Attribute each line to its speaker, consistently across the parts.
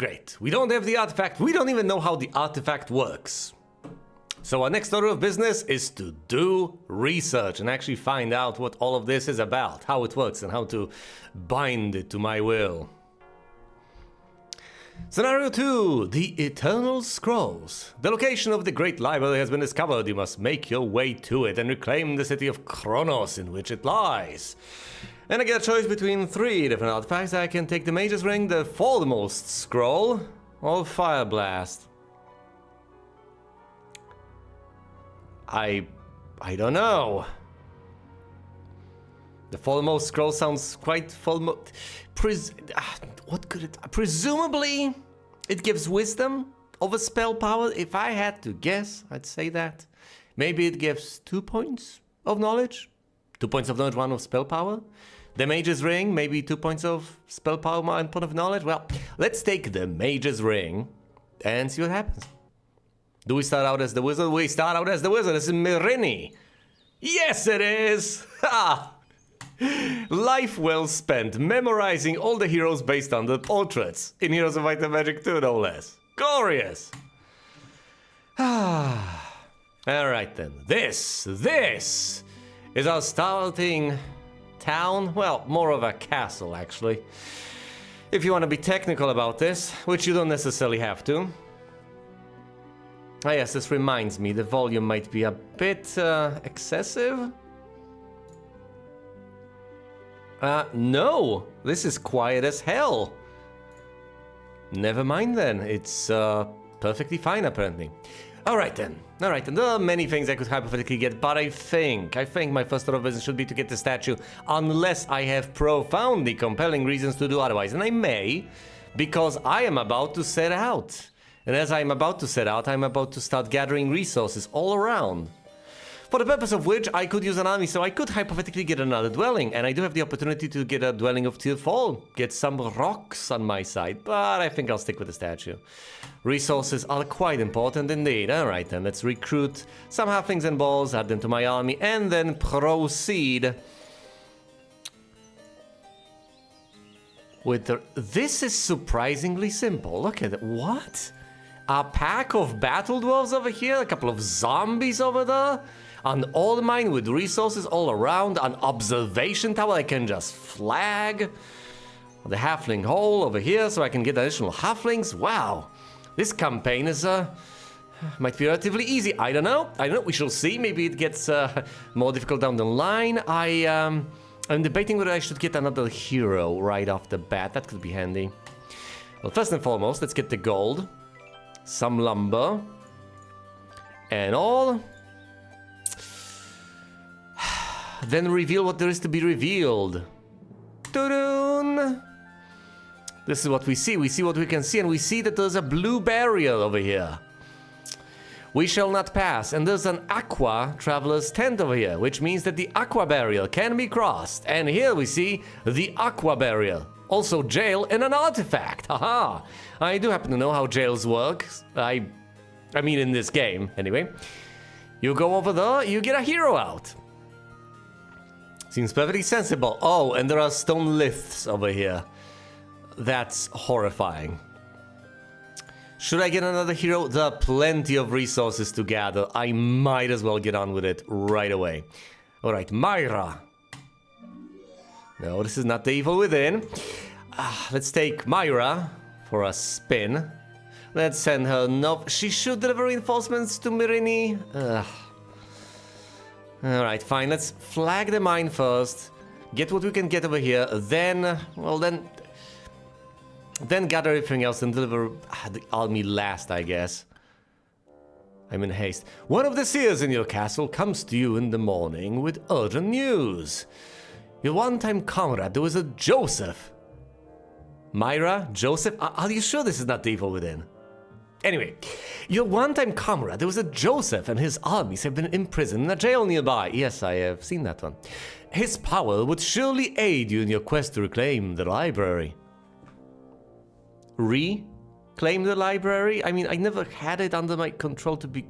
Speaker 1: Great. We don't have the artifact. We don't even know how the artifact works. So our next order of business is to do research and actually find out what all of this is about, how it works, and how to bind it to my will. Scenario 2, the Eternal Scrolls. The location of the Great Library has been discovered. You must make your way to it and reclaim the city of Kronos in which it lies. And I get a choice between 3 different artifacts. I can take the Mage's Ring, the Foremost Scroll, or Fire Blast. I don't know. The Foremost Scroll sounds quite what could it... Presumably, it gives wisdom over spell power. If I had to guess, I'd say that. Maybe it gives 2 points of knowledge. 2 points of knowledge, 1 of spell power. The Mage's Ring, maybe 2 points of spell power, 1 point of knowledge. Well, let's take the Mage's Ring and see what happens. Do we start out as the wizard? We start out as the wizard. This is Myrini. Yes, it is! Ha! Life well spent memorizing all the heroes based on the portraits. In Heroes of Might and Magic 2, no less. Glorious! Alright then. This is our starting town. Well, more of a castle, actually. If you want to be technical about this, which you don't necessarily have to. Ah yes, this reminds me, the volume might be a bit excessive. No, this is quiet as hell. Never mind then, it's perfectly fine apparently. Alright then, there are many things I could hypothetically get, but I think my first order of business should be to get the statue, unless I have profoundly compelling reasons to do otherwise, and I may, because I am about to set out. And as I'm about to set out, I'm about to start gathering resources all around. For the purpose of which I could use an army, so I could hypothetically get another dwelling. And I do have the opportunity to get a dwelling of tier 4. Get some rocks on my side, but I think I'll stick with the statue. Resources are quite important indeed. Alright then, let's recruit some halflings and balls, add them to my army, and then proceed with the... This is surprisingly simple. Look at it. What? A pack of battle dwarves over here, a couple of zombies over there, an old mine with resources all around, an observation tower I can just flag, the halfling hole over here so I can get additional halflings. Wow, this campaign is might be relatively easy. I don't know, we shall see. Maybe it gets more difficult down the line. I'm debating whether I should get another hero right off the bat. That could be handy. Well, first and foremost, let's get the gold. Some lumber. And all. Then reveal what there is to be revealed. Ta-doon! This is what we see. We see what we can see, and we see that there's a blue barrier over here. We shall not pass. And there's an aqua traveler's tent over here, which means that the aqua barrier can be crossed. And here we see the aqua barrier. Also jail and an artifact. Haha. I do happen to know how jails work. I mean in this game, anyway. You go over there, you get a hero out. Seems perfectly sensible. Oh, and there are stone lifts over here. That's horrifying. Should I get another hero? There are plenty of resources to gather. I might as well get on with it right away. Alright, Myra. No, this is not the evil within. Let's take Myra for a spin. Let's send her no... She should deliver reinforcements to Myrini. Alright, fine. Let's flag the mine first. Get what we can get over here. Then, well then gather everything else and deliver the army last, I guess. I'm in haste. One of the seers in your castle comes to you in the morning with urgent news. Your one-time comrade, there was a Joseph. Myra? Joseph? Are you sure this is not the evil within? Anyway, your one-time comrade, there was a Joseph, and his armies have been imprisoned in a jail nearby. Yes, I have seen that one. His power would surely aid you in your quest to reclaim the library. Reclaim the library? I mean, I never had it under my control to be...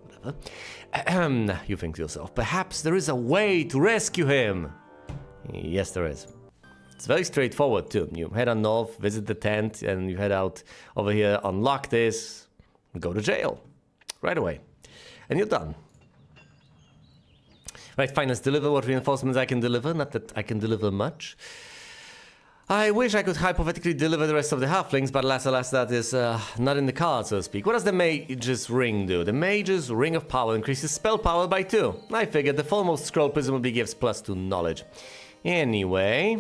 Speaker 1: Whatever. You think to yourself, perhaps there is a way to rescue him. Yes, there is. It's very straightforward too. You head on north, visit the tent, and you head out over here, unlock this, go to jail. Right away. And you're done. Right, fine, let's deliver what reinforcements I can deliver. Not that I can deliver much. I wish I could hypothetically deliver the rest of the halflings, but alas, that is not in the cards, so to speak. What does the Mage's Ring do? The Mage's Ring of Power increases spell power by 2. I figured the foremost scroll presumably gives +2 knowledge. Anyway,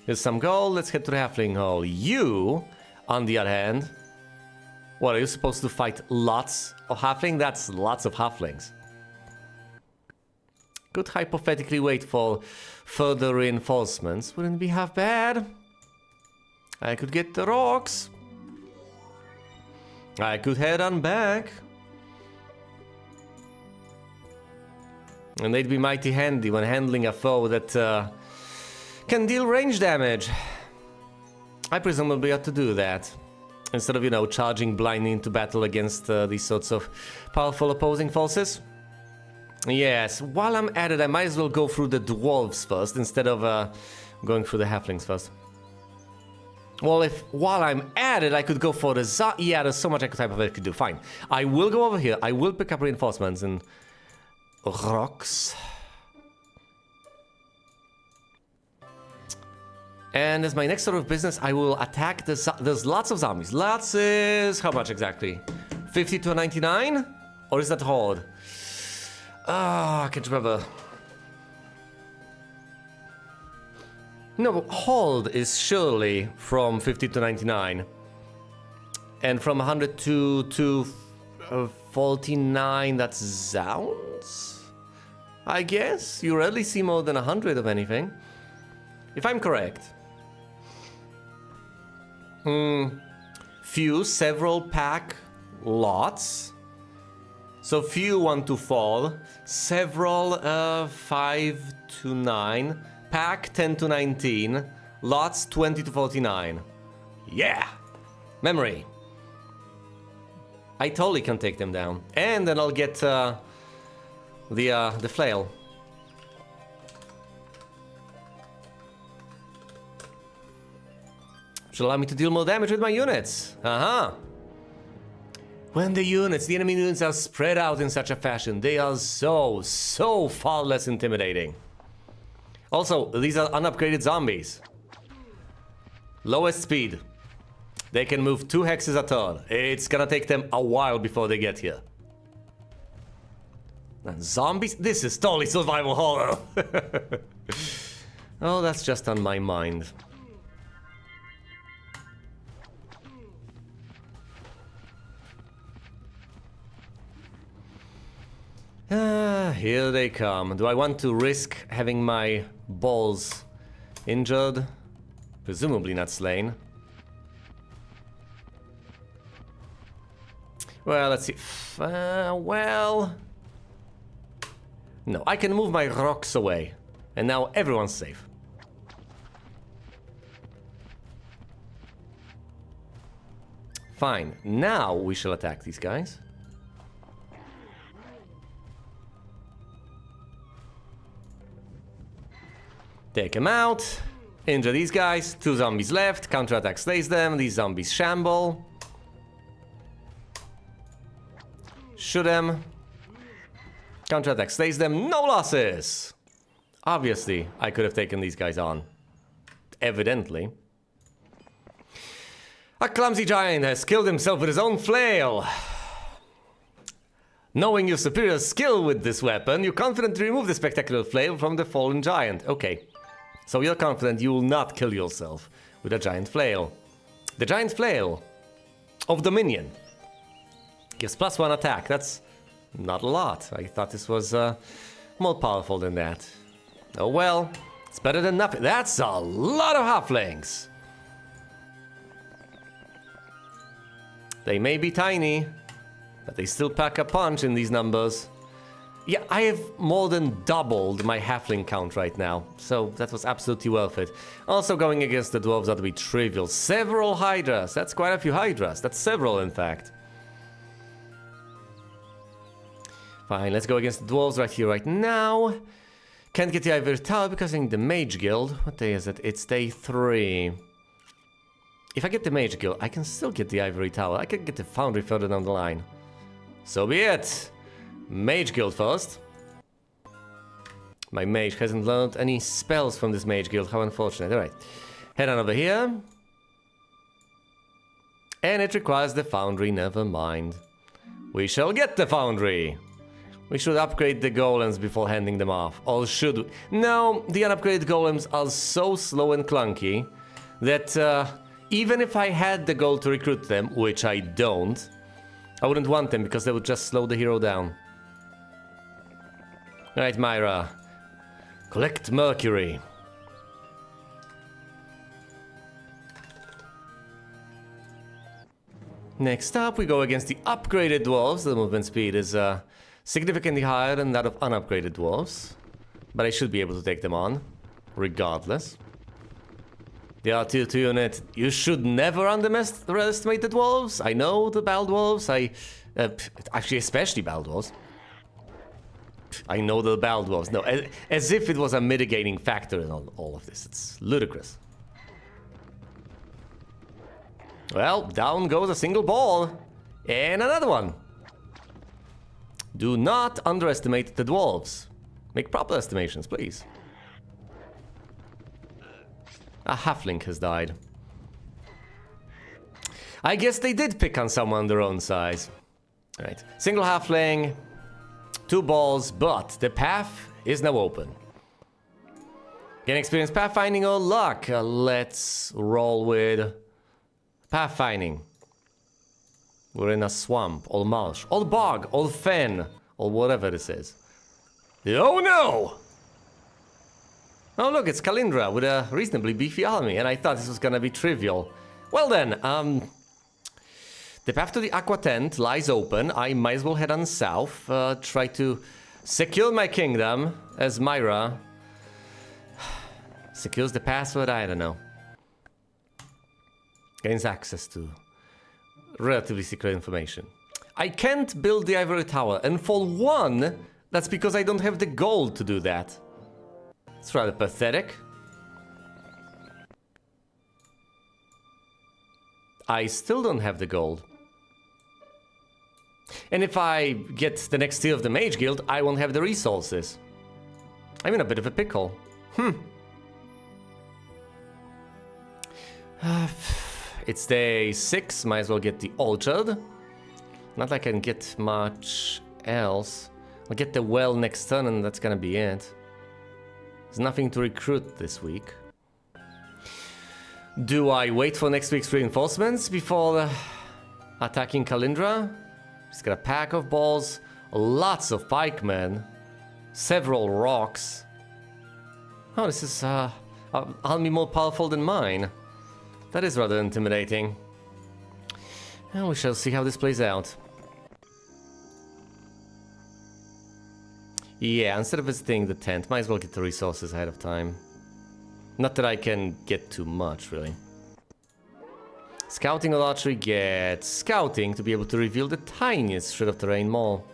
Speaker 1: here's some gold. Let's head to the halfling hall. You, on the other hand, what, are you supposed to fight lots of halfling? That's lots of halflings. Could hypothetically wait for further reinforcements. Wouldn't be half bad. I could get the rocks. I could head on back. And they'd be mighty handy when handling a foe that can deal range damage. I presumably ought to do that. Instead of, you know, charging blindly into battle against these sorts of powerful opposing forces. Yes, while I'm at it, I might as well go through the dwarves first instead of going through the halflings first. Well, if while I'm at it, I could go for the yeah, there's so much I could do. Fine. I will go over here. I will pick up reinforcements and rocks. And as my next order of business, I will attack the there's lots of zombies. Lots is how much exactly? 50 to 99? Or is that horde? Ah, I can't remember. No, hold is surely from 50 to 99. And from 100 to 49, that's zounds? I guess? You rarely see more than 100 of anything. If I'm correct. Few, several, pack, lots. So few 1 to 4, several 5 to 9, pack 10 to 19, lots 20 to 49. Yeah! Memory. I totally can take them down. And then I'll get the flail. Which will allow me to deal more damage with my units. When the enemy units are spread out in such a fashion, they are so far less intimidating. Also, these are unupgraded zombies. Lowest speed. They can move 2 hexes a turn. It's gonna take them a while before they get here. And zombies? This is totally survival horror. Oh, that's just on my mind. Here they come. Do I want to risk having my balls injured? Presumably not slain. Well, let's see. Well... No, I can move my rocks away. And now everyone's safe. Fine. Now we shall attack these guys. Take them out. Injure these guys. 2 zombies left. Counterattack slays them. These zombies shamble. Shoot them. Counterattack slays them. No losses! Obviously, I could have taken these guys on. Evidently. A clumsy giant has killed himself with his own flail. Knowing your superior skill with this weapon, you confidently remove the spectacular flail from the fallen giant. Okay. So you're confident you will not kill yourself with a giant flail. The giant flail of Dominion gives +1 attack. That's not a lot. I thought this was more powerful than that. Oh well, it's better than nothing. That's a lot of halflings. They may be tiny, but they still pack a punch in these numbers. Yeah, I have more than doubled my halfling count right now, so that was absolutely worth it. Also, going against the dwarves ought to be trivial. Several hydras. That's quite a few hydras. That's several, in fact. Fine, let's go against the dwarves right here, right now. Can't get the Ivory Tower because I need the Mage Guild. What day is it? It's day 3. If I get the Mage Guild, I can still get the Ivory Tower. I can get the Foundry further down the line. So be it. Mage Guild first. My mage hasn't learned any spells from this Mage Guild. How unfortunate. Alright. Head on over here. And it requires the Foundry. Never mind. We shall get the Foundry. We should upgrade the golems before handing them off. Or should we? No, the unupgraded golems are so slow and clunky that even if I had the gold to recruit them, which I don't, I wouldn't want them because they would just slow the hero down. Alright, Myra. Collect Mercury. Next up, we go against the upgraded dwarves. The movement speed is significantly higher than that of unupgraded dwarves. But I should be able to take them on, regardless. The R2 unit, you should never underestimate the dwarves. I know the Bal dwarves, actually especially Bal dwarves. I know the Bal dwarves, no, as if it was a mitigating factor in all of this. It's ludicrous. Well, down goes a single ball. And another one. Do not underestimate the dwarves. Make proper estimations, please. A halfling has died. I guess they did pick on someone their own size. Alright, single halfling, 2 balls, but the path is now open. Can experience pathfinding or luck. Let's roll with pathfinding. We're in a swamp, or marsh, or bog, or fen, or whatever this is. Oh no! Oh look, it's Kalindra with a reasonably beefy army, and I thought this was gonna be trivial. Well then, the path to the Aqua Tent lies open. I might as well head on south, try to secure my kingdom as Myra secures the password, I don't know. Gains access to relatively secret information. I can't build the Ivory Tower, and for one, that's because I don't have the gold to do that. It's rather pathetic. I still don't have the gold. And if I get the next tier of the Mage Guild, I won't have the resources. I'm in a bit of a pickle. It's day 6, might as well get the orchard. Not like I can get much else. I'll get the well next turn and that's gonna be it. There's nothing to recruit this week. Do I wait for next week's reinforcements before attacking Kalindra? He's got a pack of balls, lots of pikemen, several rocks. Oh, this is army more powerful than mine. That is rather intimidating. And we shall see how this plays out. Yeah, instead of visiting the tent, might as well get the resources ahead of time. Not that I can get too much, really. Scouting or archery, get scouting to be able to reveal the tiniest shred of terrain more.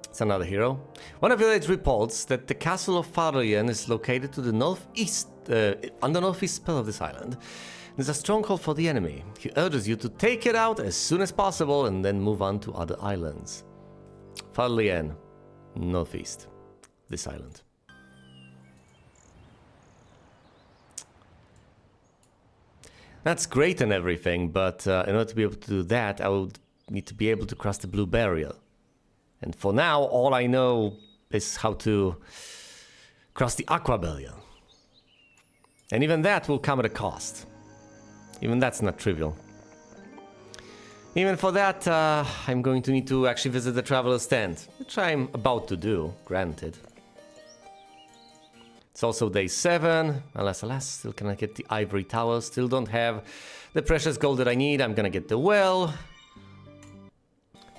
Speaker 1: It's another hero. One of village reports that the castle of Farlian is located to the northeast, on the northeast spur of this island. There's a stronghold for the enemy. He urges you to take it out as soon as possible and then move on to other islands. Farlian, northeast, this island. That's great and everything, but in order to be able to do that, I would need to be able to cross the blue barrier. And for now, all I know is how to cross the aqua barrier. And even that will come at a cost. Even that's not trivial. Even for that, I'm going to need to actually visit the Traveler's Tent, which I'm about to do, granted. It's also day 7. Alas, still cannot get the Ivory Tower, still don't have the precious gold that I need. I'm gonna get the well.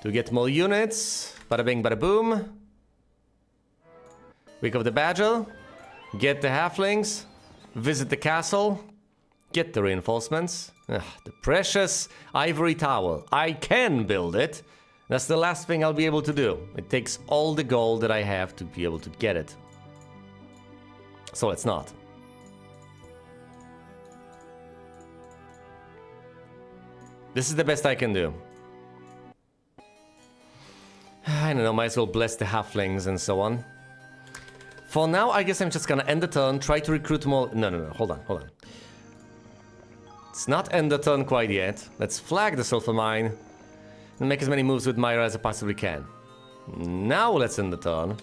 Speaker 1: To get more units. Bada bing, bada boom. Week of the Badger. Get the halflings. Visit the castle. get the reinforcements. Ugh, the precious ivory towel. I can build it. That's the last thing I'll be able to do. It takes all the gold that I have to be able to get it. So let's not. This is the best I can do. I don't know, might as well bless the halflings and so on. For now, I guess I'm just gonna end the turn, try to recruit more... No, hold on. It's not end the turn quite yet. Let's flag the sulfur mine and make as many moves with Myra as I possibly can. Now let's end the turn.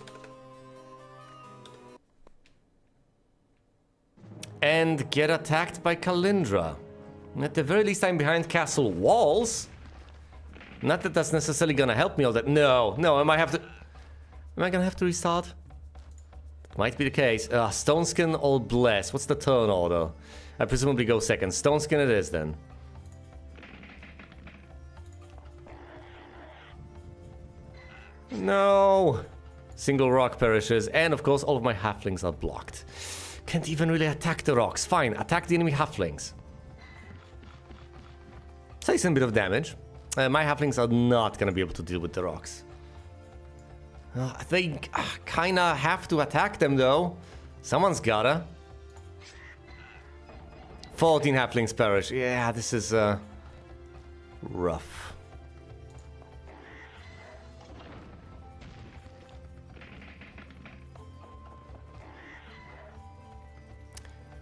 Speaker 1: And get attacked by Kalindra. At the very least, I'm behind castle walls. Not that that's necessarily gonna help me all that. No, am I gonna have to restart? Might be the case. Stoneskin or Bless. What's the turn order? I presumably go second. Stoneskin it is then. No! Single rock perishes, and of course all of my halflings are blocked. Can't even really attack the rocks. Fine, attack the enemy halflings. Takes a bit of damage. My halflings are not gonna be able to deal with the rocks. They kinda have to attack them though. Someone's gotta. 14 halflings perish. Yeah, this is rough.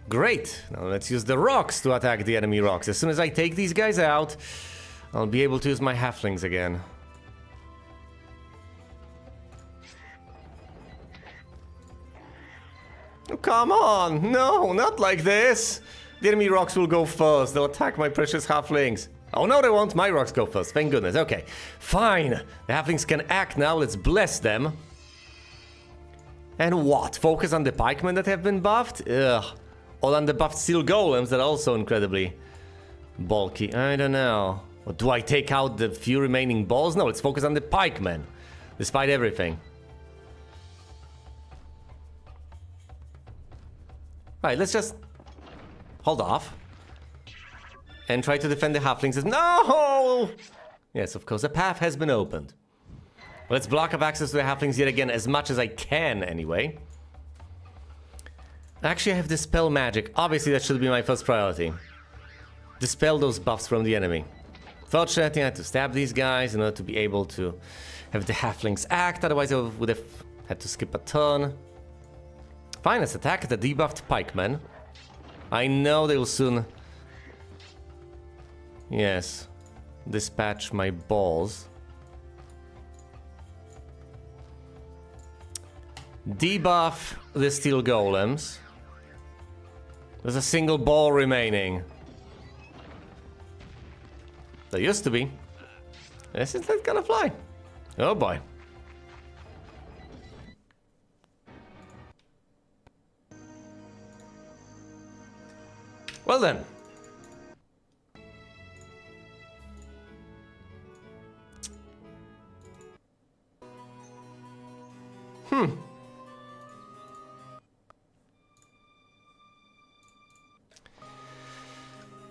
Speaker 1: Great. Now let's use the rocks to attack the enemy rocks. As soon as I take these guys out, I'll be able to use my halflings again. Oh, come on! No, not like this! The enemy rocks will go first. They'll attack my precious halflings. Oh no, they won't. My rocks go first. Thank goodness. Okay, fine. The halflings can act now. Let's bless them. And what? Focus on the pikemen that have been buffed? Ugh. Or on the buffed steel golems that are also incredibly bulky. I don't know. Or do I take out the few remaining balls? No, let's focus on the pikemen. Despite everything. Right, let's just hold off. And try to defend the halflings. No! Yes, of course, a path has been opened. Let's block off access to the halflings yet again as much as I can anyway. Actually, I have Dispel Magic. Obviously, that should be my first priority. Dispel those buffs from the enemy. Fortunately, I had to stab these guys in order to be able to have the halflings act. Otherwise, I would have had to skip a turn. Fine, let's attack the debuffed pikemen. I know they will soon... Yes. Dispatch my balls. Debuff the steel golems. There's a single ball remaining. There used to be. This is not gonna fly. Oh boy. Well then.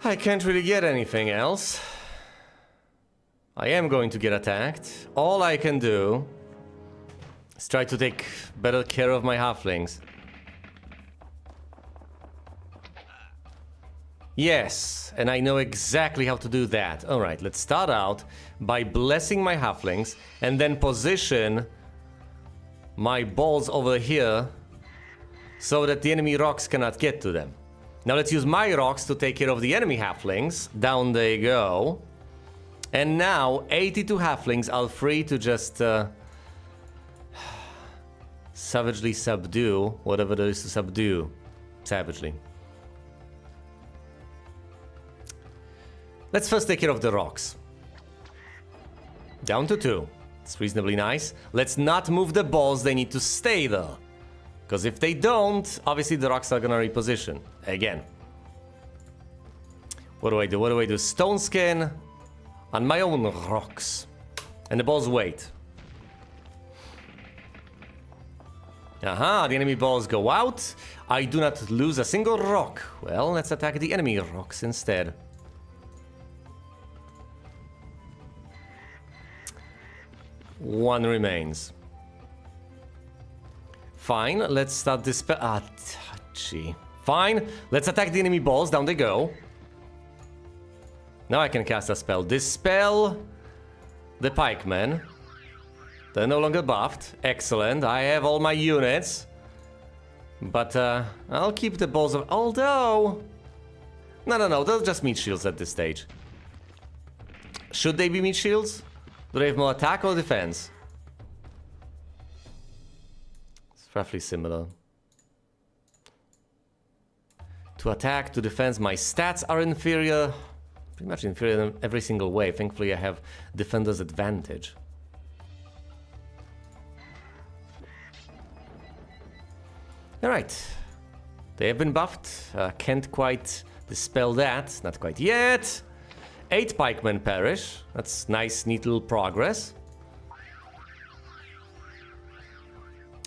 Speaker 1: I can't really get anything else. I am going to get attacked. All I can do is try to take better care of my halflings. Yes, and I know exactly how to do that. Alright, let's start out by blessing my halflings and then position my balls over here so that the enemy rocks cannot get to them. Now let's use my rocks to take care of the enemy halflings. Down they go. And now 82 halflings are free to just savagely subdue whatever there is to subdue. Savagely. Let's first take care of the rocks. Down to 2. It's reasonably nice. Let's not move the balls, they need to stay there. Because if they don't, obviously the rocks are gonna reposition. Again. What do I do? What do I do? Stone skin on my own rocks. And the balls wait. Aha, the enemy balls go out. I do not lose a single rock. Well, let's attack the enemy rocks instead. One remains. Fine, let's start this spell. Ah, gee. Fine, let's attack the enemy balls. Down they go. Now I can cast a spell. Dispel the pikemen. They're no longer buffed. Excellent. I have all my units. But I'll keep the balls of... Although... No. They'll just meat shields at this stage. Should they be meat shields? Do they have more attack or defense? It's roughly similar. To attack, to defense, my stats are inferior. Pretty much inferior in every single way. Thankfully I have defender's advantage. Alright. They have been buffed. Can't quite dispel that. Not quite yet. 8 pikemen perish. That's nice, neat little progress.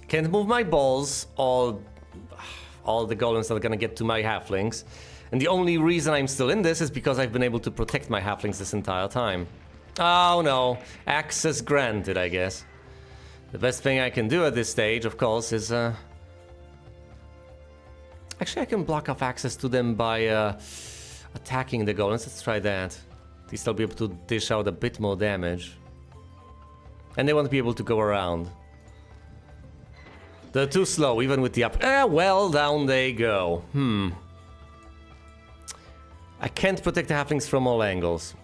Speaker 1: Can't move my balls. All the golems are gonna get to my halflings. And the only reason I'm still in this is because I've been able to protect my halflings this entire time. Oh no. Access granted, I guess. The best thing I can do at this stage, of course, is... Actually, I can block off access to them by attacking the golems. Let's try that. At least I'll be able to dish out a bit more damage. And they won't be able to go around. They're too slow, even with the up... well, down they go. I can't protect the halflings from all angles.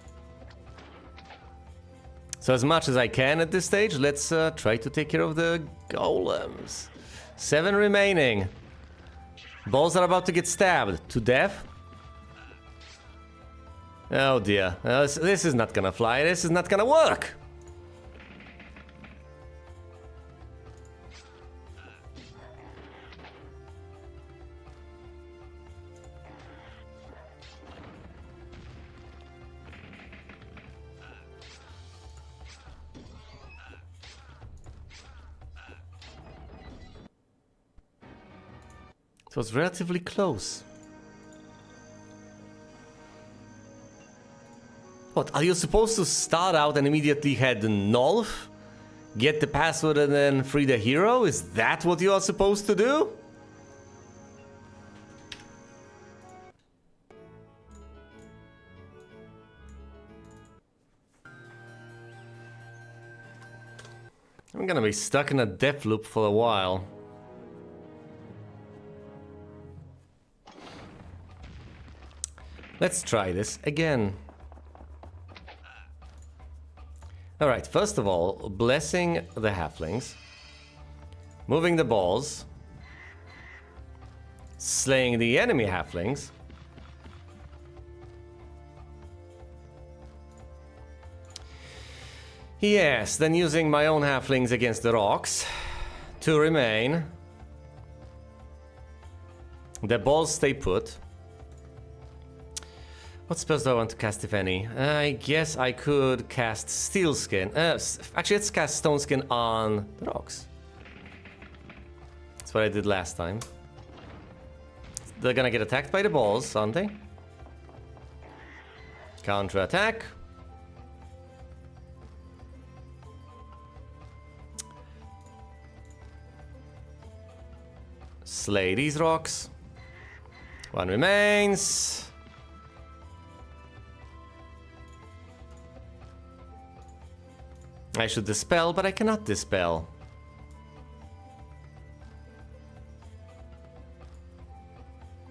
Speaker 1: So as much as I can at this stage, let's try to take care of the golems. 7 remaining. Balls are about to get stabbed to death. Oh dear. This is not gonna fly. This is not gonna work. It was relatively close. What, are you supposed to start out and immediately head north? Get the password and then free the hero? Is that what you are supposed to do? I'm gonna be stuck in a death loop for a while. Let's try this again. Alright, first of all, blessing the halflings. Moving the balls. Slaying the enemy halflings. Yes, then using my own halflings against the rocks. 2 remain. The balls stay put. What spells do I want to cast, if any? I guess I could cast Steel Skin. Actually, let's cast Stone Skin on the rocks. That's what I did last time. They're gonna get attacked by the balls, aren't they? Counter attack. Slay these rocks. 1 remains. I should dispel, but I cannot dispel.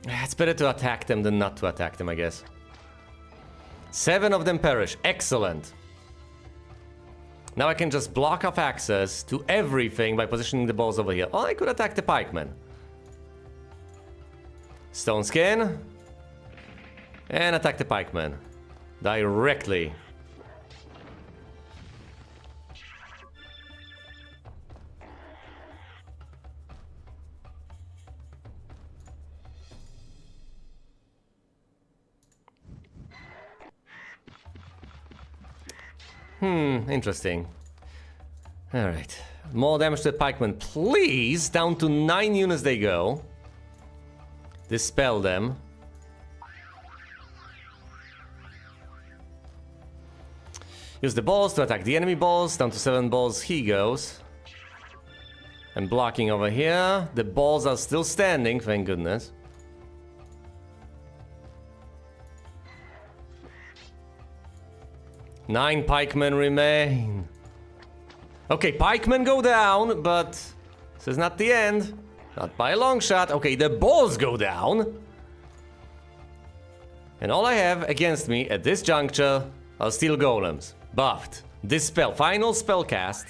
Speaker 1: It's better to attack them than not to attack them, I guess. 7 of them perish. Excellent. Now I can just block off access to everything by positioning the balls over here. Or I could attack the pikemen. Stone Skin. And attack the pikemen. Directly. Interesting. Alright. More damage to the pikemen, please. Down to 9 units they go. Dispel them. Use the balls to attack the enemy balls. Down to 7 balls he goes. And blocking over here. The balls are still standing, thank goodness. Nine pikemen remain. Okay, pikemen go down, but this is not the end. Not by a long shot. Okay, the balls go down. And all I have against me at this juncture are steel golems. Buffed. Dispel. Final spell cast.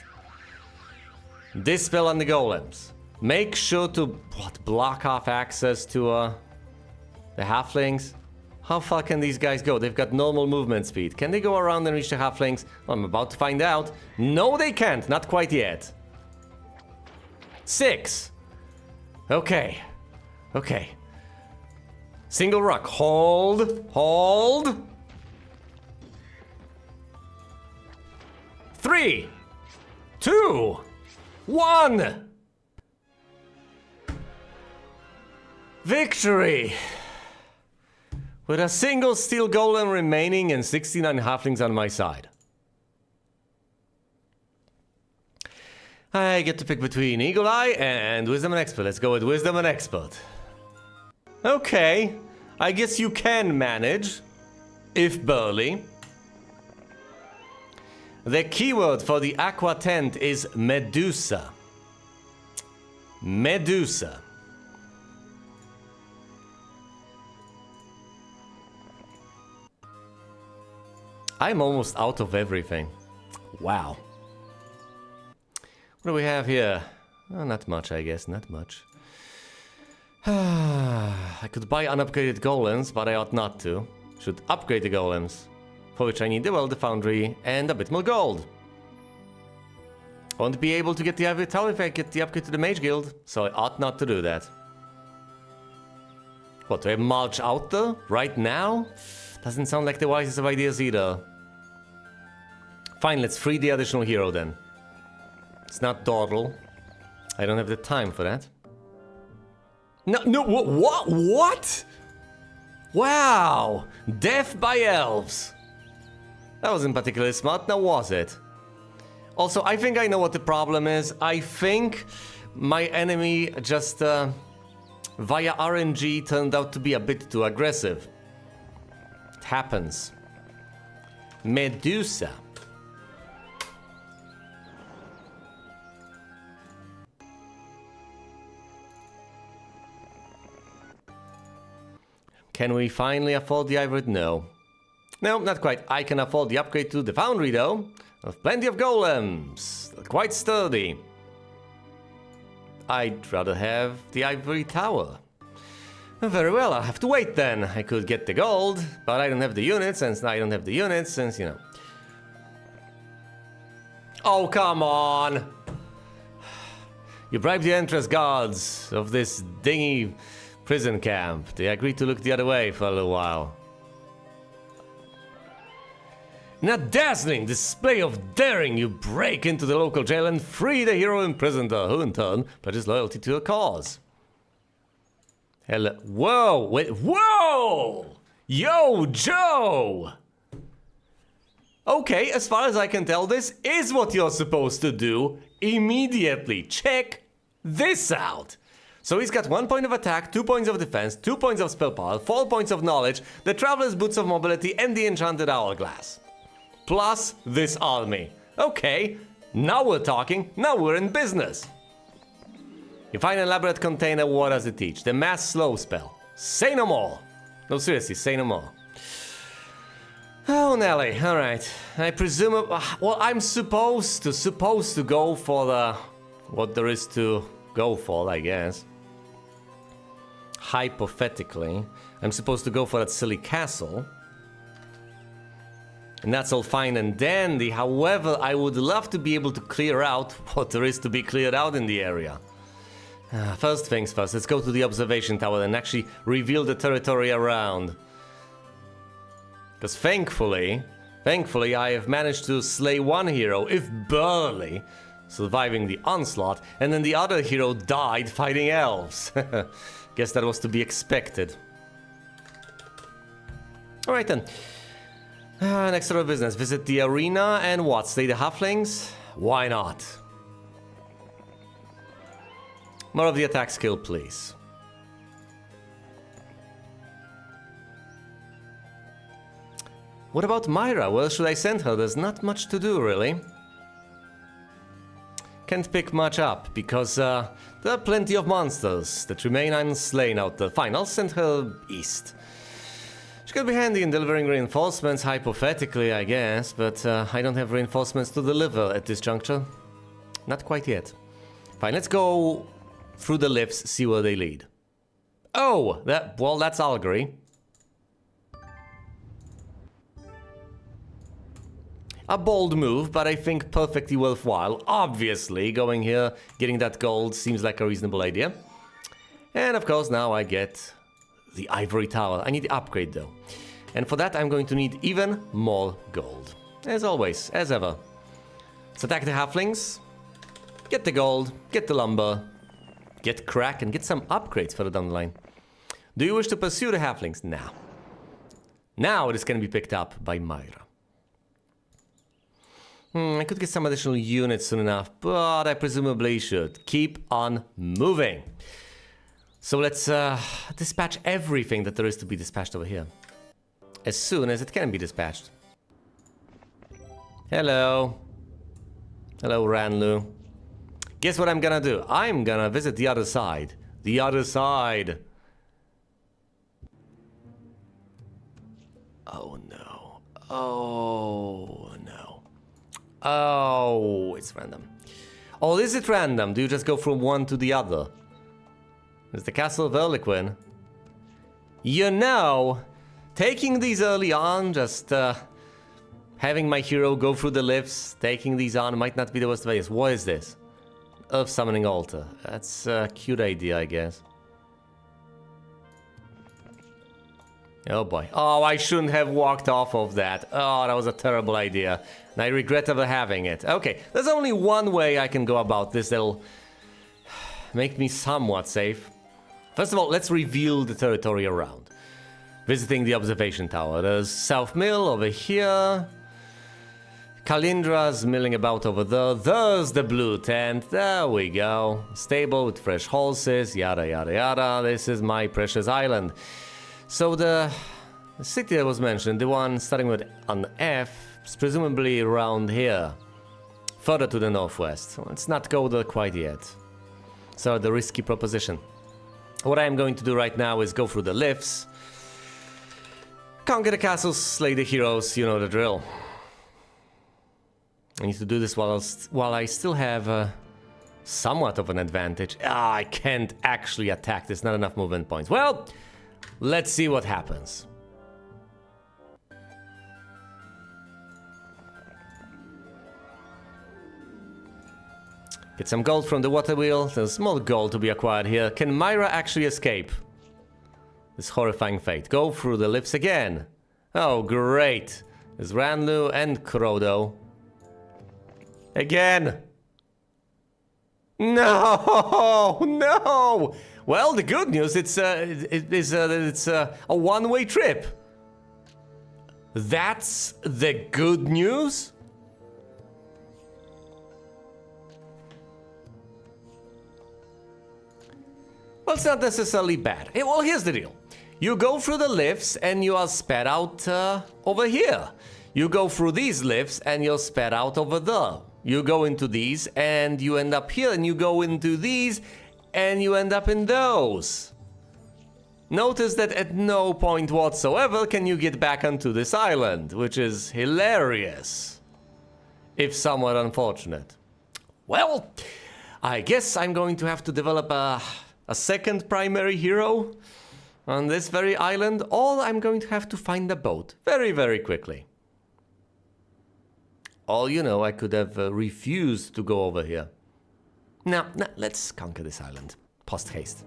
Speaker 1: Dispel on the golems. Make sure to block off access to the halflings. How far can these guys go? They've got normal movement speed. Can they go around and reach the halflings? Well, I'm about to find out. No, they can't. Not quite yet. 6. Okay. Okay. Single rock. Hold. Hold. 3, 2, 1. Victory. With a single steel golem remaining and 69 halflings on my side. I get to pick between Eagle Eye and Wisdom and Expert. Let's go with Wisdom and Expert. Okay, I guess you can manage, if burly. The keyword for the aqua tent is Medusa. Medusa. I'm almost out of everything. Wow. What do we have here? Oh, not much, I guess. Not much. I could buy unupgraded golems, but I ought not to. Should upgrade the golems. For which I need the foundry and a bit more gold. I won't be able to get the ivory tower if I get the upgrade to the mage guild, so I ought not to do that. What, do I march out there? Right now? Doesn't sound like the wisest of ideas either. Fine, let's free the additional hero then. It's not dawdle. I don't have the time for that. No, what? Wow! Death by elves. That wasn't particularly smart, now was it? Also, I think I know what the problem is. I think my enemy just, via RNG, turned out to be a bit too aggressive. It happens. Medusa. Can we finally afford the ivory? No. No, not quite. I can afford the upgrade to the foundry though. I have plenty of golems. They're quite sturdy. I'd rather have the ivory tower. Very well, I'll have to wait then. I could get the gold, but I don't have the units, and I don't have the units, since, you know. Oh, come on! You bribed the entrance guards of this dingy prison camp. They agreed to look the other way for a little while. In a dazzling display of daring, you break into the local jail and free the hero imprisoned, who in turn pledges loyalty to your cause. Hello. Whoa! Wait. Whoa! Yo, Joe! Okay, as far as I can tell, this is what you're supposed to do immediately. Check this out. So he's got 1 point of attack, 2 points of defense, 2 points of spell power, 4 points of knowledge, the Traveler's Boots of Mobility, and the Enchanted Hourglass. Plus this army. Okay, now we're talking, now we're in business. You find an elaborate container, what does it teach? The mass slow spell. Say no more. No, seriously, say no more. Oh, Nelly, alright. I presume, well, I'm supposed to go for the, what there is to go for, I guess. Hypothetically, I'm supposed to go for that silly castle. And that's all fine and dandy. However, I would love to be able to clear out what there is to be cleared out in the area. First things first, let's go to the observation tower and actually reveal the territory around. Because thankfully, I have managed to slay one hero, if barely, surviving the onslaught, and then the other hero died fighting elves. Guess that was to be expected. Alright then. Next order of business. Visit the arena and what? Slay the halflings? Why not? More of the attack skill, please. What about Myra? Where should I send her? There's not much to do, really. Can't pick much up, because there are plenty of monsters that remain unslain out there. Fine, I'll send her east. She could be handy in delivering reinforcements, hypothetically, I guess, but I don't have reinforcements to deliver at this juncture. Not quite yet. Fine, let's go through the lifts, see where they lead. Oh, that's Algery. A bold move, but I think perfectly worthwhile. Obviously, going here, getting that gold seems like a reasonable idea. And of course, now I get the ivory tower. I need the upgrade though. And for that, I'm going to need even more gold. As always, as ever. Let's attack the halflings. Get the gold, get the lumber, get crack, and get some upgrades further down the line. Do you wish to pursue the halflings? Now. Now it is going to be picked up by Myra. I could get some additional units soon enough, but I presumably should keep on moving. So let's dispatch everything that there is to be dispatched over here. As soon as it can be dispatched. Hello. Hello, Ranlu. Guess what I'm gonna do? I'm gonna visit the other side. The other side. Oh no. Oh no. Oh, it's random. Oh, is it random? Do you just go from one to the other? It's the Castle of Erliquin. You know, taking these early on, just having my hero go through the lifts, taking these on might not be the worst of ideas. What is this? Earth Summoning Altar. That's a cute idea, I guess. Oh boy. Oh, I shouldn't have walked off of that. Oh, that was a terrible idea. And I regret ever having it. Okay, there's only one way I can go about this that'll make me somewhat safe. First of all, let's reveal the territory around. Visiting the observation tower. There's South Mill over here. Kalindra's milling about over there. There's the blue tent. There we go. Stable with fresh horses. Yada, yada, yada. This is my precious island. So the city that was mentioned, the one starting with an F, is presumably around here. Further to the northwest. Let's not go there quite yet. So the risky proposition. What I'm going to do right now is go through the lifts. Conquer the castles, slay the heroes, you know the drill. I need to do this while I still have somewhat of an advantage. Ah, I can't actually attack, there's not enough movement points. Well, let's see what happens. Get some gold from the water wheel. There's more gold to be acquired here. Can Myra actually escape this horrifying fate? Go through the lifts again. Oh, great. There's Ranlu and Krodo. Again. No, no. Well, the good news, it's a one-way trip. That's the good news? Well, it's not necessarily bad. Well, here's the deal. You go through the lifts and you are sped out over here. You go through these lifts and you're sped out over there. You go into these and you end up here, and you go into these and you end up in those. Notice that at no point whatsoever can you get back onto this island, which is hilarious, if somewhat unfortunate. Well, I guess I'm going to have to develop a second primary hero on this very island, or I'm going to have to find a boat very, very quickly. Or, you know, I could have refused to go over here. Now, let's conquer this island. Post haste.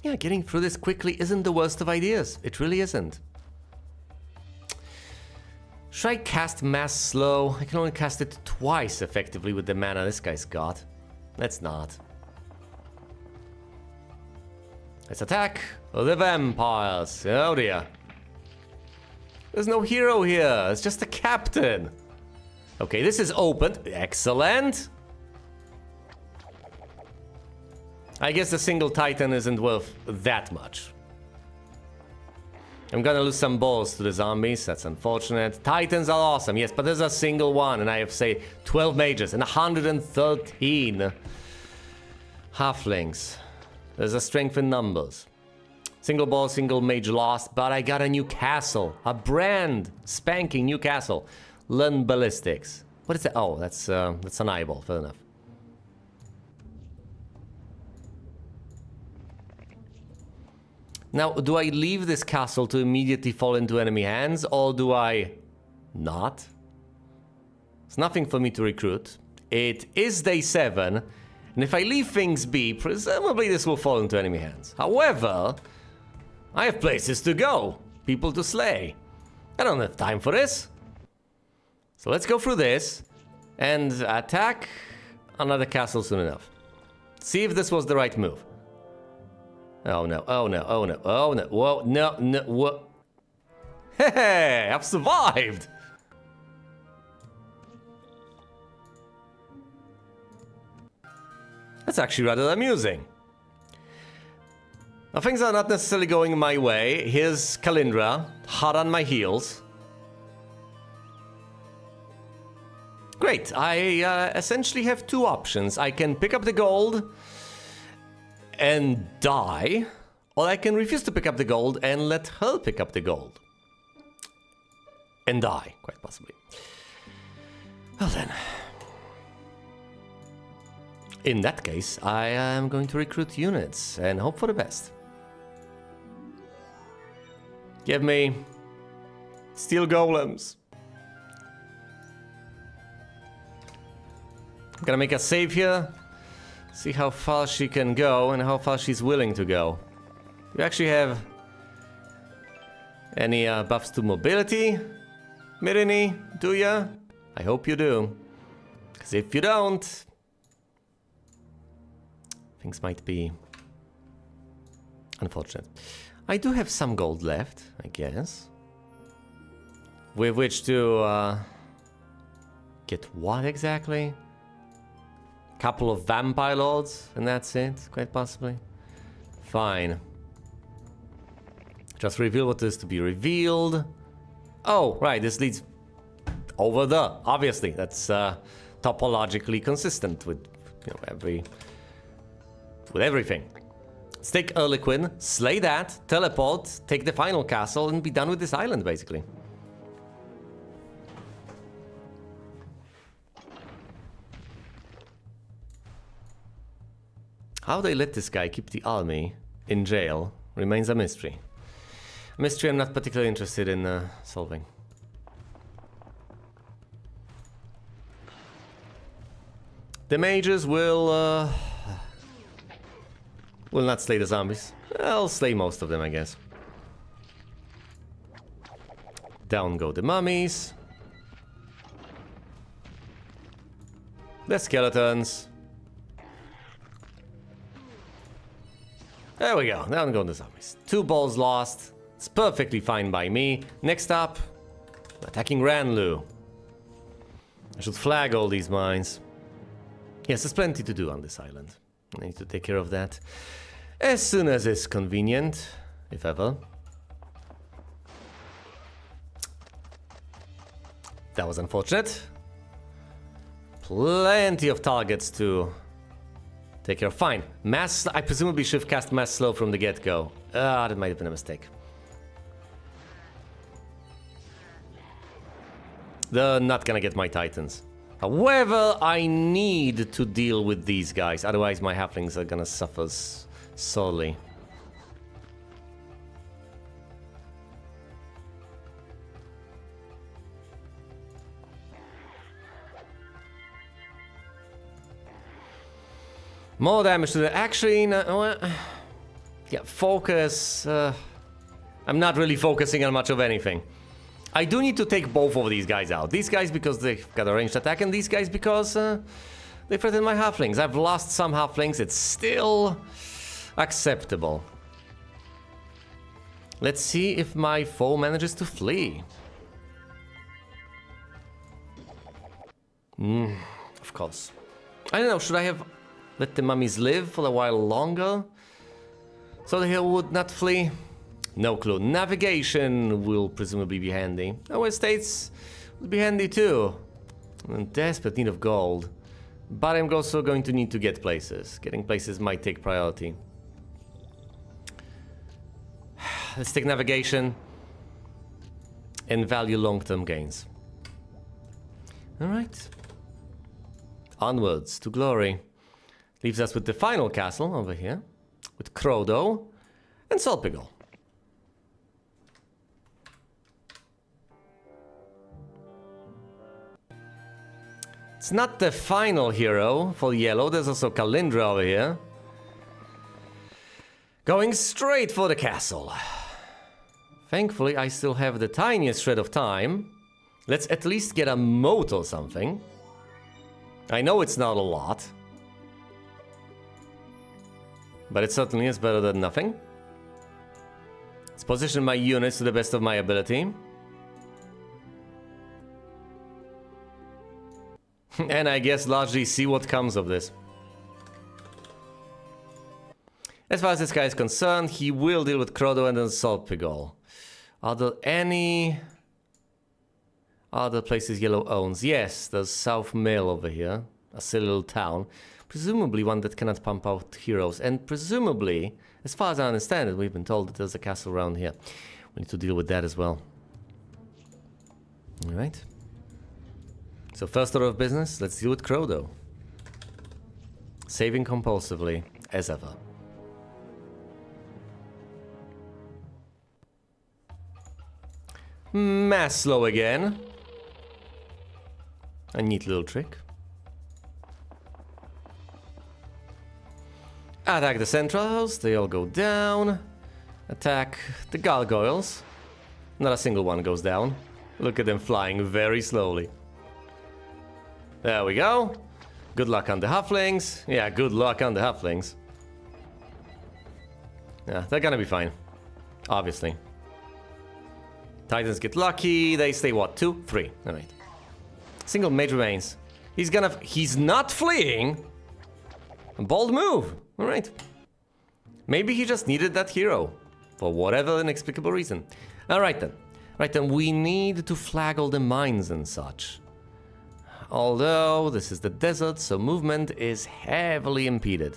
Speaker 1: Yeah, getting through this quickly isn't the worst of ideas. It really isn't. Should I cast Mass Slow? I can only cast it twice effectively with the mana this guy's got. Let's not. Let's attack the vampires. Oh dear. There's no hero here. It's just a captain. Okay, this is opened. Excellent. I guess a single Titan isn't worth that much. I'm gonna lose some balls to the zombies. That's unfortunate. Titans are awesome, yes, but there's a single one, and I have, say, 12 mages and 113 halflings. There's a strength in numbers. Single ball, single mage lost, but I got a new castle. A brand spanking new castle. Learn ballistics. What is that? Oh, that's an eyeball. Fair enough. Now, do I leave this castle to immediately fall into enemy hands, or do I not? It's nothing for me to recruit. It is day 7, and if I leave things be, presumably this will fall into enemy hands. However, I have places to go, people to slay. I don't have time for this. So let's go through this and attack another castle soon enough. See if this was the right move. Oh no, oh no, oh no, oh no, whoa, no, no, whoa. Hey, I've survived! That's actually rather amusing. Now things are not necessarily going my way. Here's Kalindra, hot on my heels. Great, I essentially have two options. I can pick up the gold and die, or I can refuse to pick up the gold and let her pick up the gold. And die, quite possibly. Well then. In that case, I am going to recruit units and hope for the best. Give me steel golems. I'm gonna make a save here. See how far she can go and how far she's willing to go. You actually have any buffs to mobility? Mirini, do ya? I hope you do. Because if you don't, things might be unfortunate. I do have some gold left, I guess. With which to get what exactly? Couple of vampire lords, and that's it, quite possibly. Fine. Just reveal what is to be revealed. Oh, right, this leads over there. Obviously, that's topologically consistent with, you know, everything. Let's take Erliquin, slay that, teleport, take the final castle, and be done with this island, basically. How they let this guy keep the army in jail remains a mystery. A mystery I'm not particularly interested in solving. The mages will not slay the zombies. I'll slay most of them, I guess. Down go the mummies. The skeletons. There we go, down go the zombies. 2 balls lost. It's perfectly fine by me. Next up, attacking Ranlu. I should flag all these mines. Yes, there's plenty to do on this island. I need to take care of that as soon as it's convenient, if ever. That was unfortunate. Plenty of targets to take care of. Fine. Mass. I presumably should have cast Mass Slow from the get-go. That might have been a mistake. They're not gonna get my Titans. However, I need to deal with these guys. Otherwise, my halflings are gonna suffer sorely. More damage to the... Actually, no, yeah, focus. I'm not really focusing on much of anything. I do need to take both of these guys out. These guys because they've got a ranged attack, and these guys because they threaten my halflings. I've lost some halflings. It's still acceptable. Let's see if my foe manages to flee. Of course. I don't know, should I have let the mummies live for a while longer? So the hero would not flee? No clue. Navigation will presumably be handy. Our estates will be handy too. I'm in desperate need of gold. But I'm also going to need to get places. Getting places might take priority. Let's take navigation and value long-term gains. Alright. Onwards to glory. Leaves us with the final castle over here. With Crodo and Solpigal. It's not the final hero for yellow. There's also Kalindra over here. Going straight for the castle. Thankfully, I still have the tiniest shred of time. Let's at least get a moat or something. I know it's not a lot. But it certainly is better than nothing. Let's position my units to the best of my ability. And I guess largely see what comes of this. As far as this guy is concerned, he will deal with Crodo and then Solpigal. Are there any other places yellow owns? Yes, there's South Mill over here, a silly little town. Presumably one that cannot pump out heroes. And presumably, as far as I understand it, we've been told that there's a castle around here. We need to deal with that as well. Alright. So first order of business, let's deal with Crodo. Saving compulsively, as ever. Maslow again. A neat little trick. Attack the centrals, they all go down. Attack the gargoyles. Not a single one goes down. Look at them flying very slowly. There we go. Good luck on the halflings. Yeah, good luck on the halflings. Yeah, they're gonna be fine. Obviously. Titans get lucky. They stay what? 2? 3. Alright. Single mage remains. He's not fleeing. A bold move. Alright. Maybe he just needed that hero. For whatever inexplicable reason. Alright then. Right then, we need to flag all the mines and such. Although this is the desert, so movement is heavily impeded.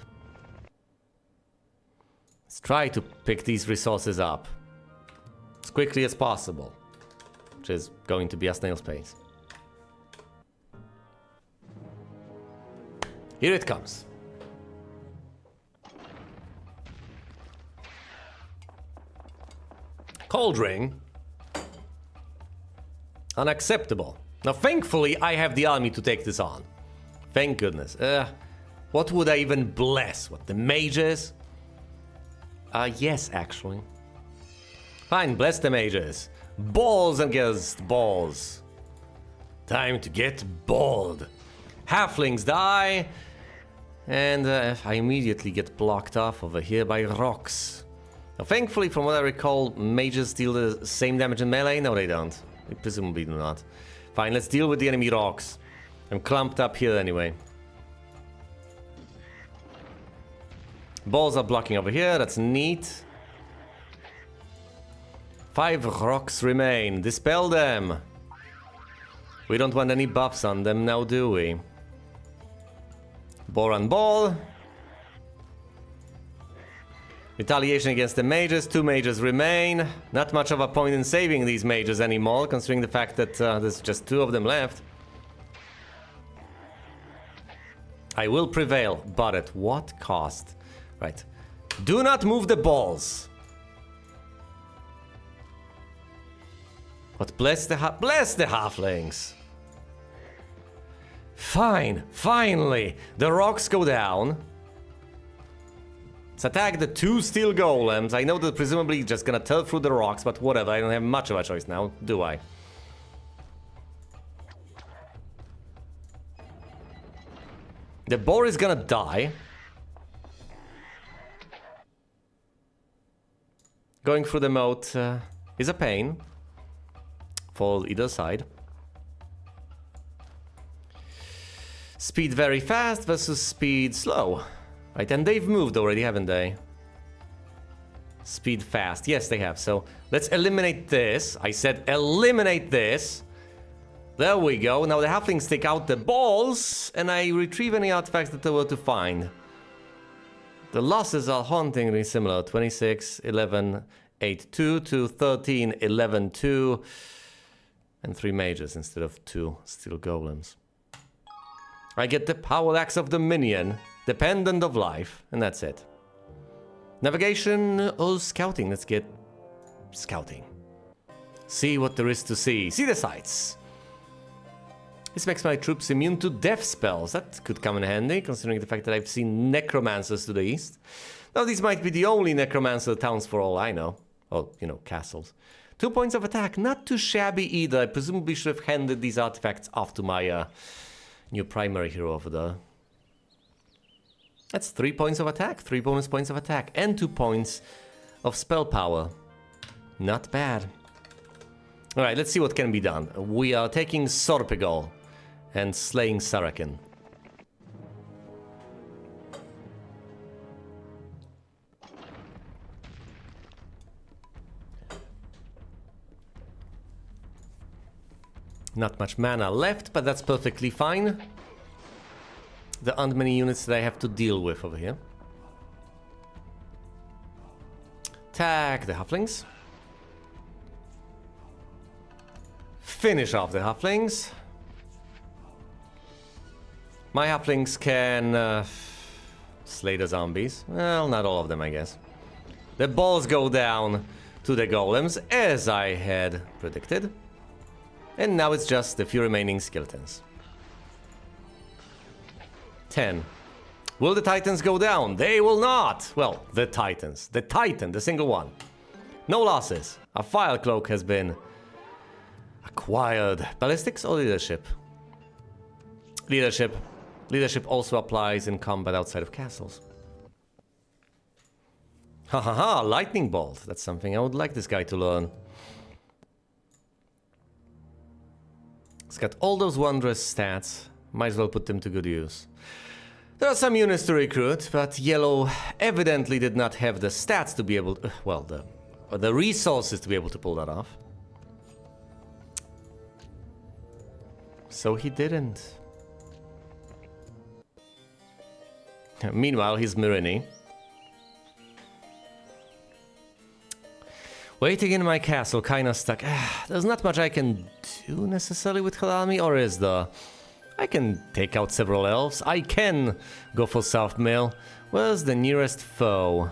Speaker 1: Let's try to pick these resources up as quickly as possible, which is going to be a snail's pace. Here it comes. Cold ring. Unacceptable. Now, thankfully, I have the army to take this on. Thank goodness. What would I even bless? What, the mages? Yes, actually. Fine, bless the mages. Balls against balls. Time to get bald. Halflings die. And I immediately get blocked off over here by rocks. Now, thankfully, from what I recall, mages deal the same damage in melee. No, they don't. They presumably do not. Fine, let's deal with the enemy rocks. I'm clumped up here anyway. Balls are blocking over here, that's neat. 5 rocks remain. Dispel them. We don't want any buffs on them now, do we? Ball on ball. Retaliation against the mages. 2 mages remain. Not much of a point in saving these mages anymore, considering the fact that there's just 2 of them left. I will prevail, but at what cost? Right. Do not move the balls. But bless the halflings. Fine. Finally, the rocks go down. Let's attack the 2 steel golems. I know they're presumably just gonna tear through the rocks, but whatever, I don't have much of a choice now, do I? The boar is gonna die. Going through the moat is a pain for either side. Speed very fast versus speed slow. Right, and they've moved already, haven't they? Speed fast. Yes, they have. So let's eliminate this. I said eliminate this. There we go. Now the halflings take out the balls, and I retrieve any artifacts that they were to find. The losses are hauntingly similar. 26, 11, 8, 2 to 13, 11, 2. And 3 mages instead of 2 steel golems. I get the power axe of the minion, dependent of life, and that's it. Navigation or scouting? Let's get scouting. See what there is to see. See the sights. This makes my troops immune to death spells. That could come in handy, considering the fact that I've seen necromancers to the east. Now, these might be the only necromancer towns for all I know. Or, you know, castles. 2 points of attack. Not too shabby either. I presumably should have handed these artifacts off to my new primary hero over there. That's 3 points of attack. 3 bonus points of attack. And 2 points of spell power. Not bad. Alright, let's see what can be done. We are taking Sorpegol and slaying Sarakin. Not much mana left, but that's perfectly fine. There aren't many units that I have to deal with over here. Attack the halflings. Finish off the halflings. My halflings can slay the zombies. Well, not all of them, I guess. The balls go down to the golems, as I had predicted. And now it's just the few remaining skeletons. 10. Will the titans go down? They will not! Well, the titans. The titan, the single one. No losses. A fire cloak has been acquired. Ballistics or leadership? Leadership. Leadership also applies in combat outside of castles. Ha ha ha, lightning bolt. That's something I would like this guy to learn. He's got all those wondrous stats. Might as well put them to good use. There are some units to recruit, but Yellow evidently did not have the stats to be able to, well, the resources to be able to pull that off. So he didn't. Meanwhile, he's Myrini. Waiting in my castle, kinda stuck. There's not much I can do necessarily with her army, or is there? I can take out several elves. I can go for South Mill. Where's the nearest foe?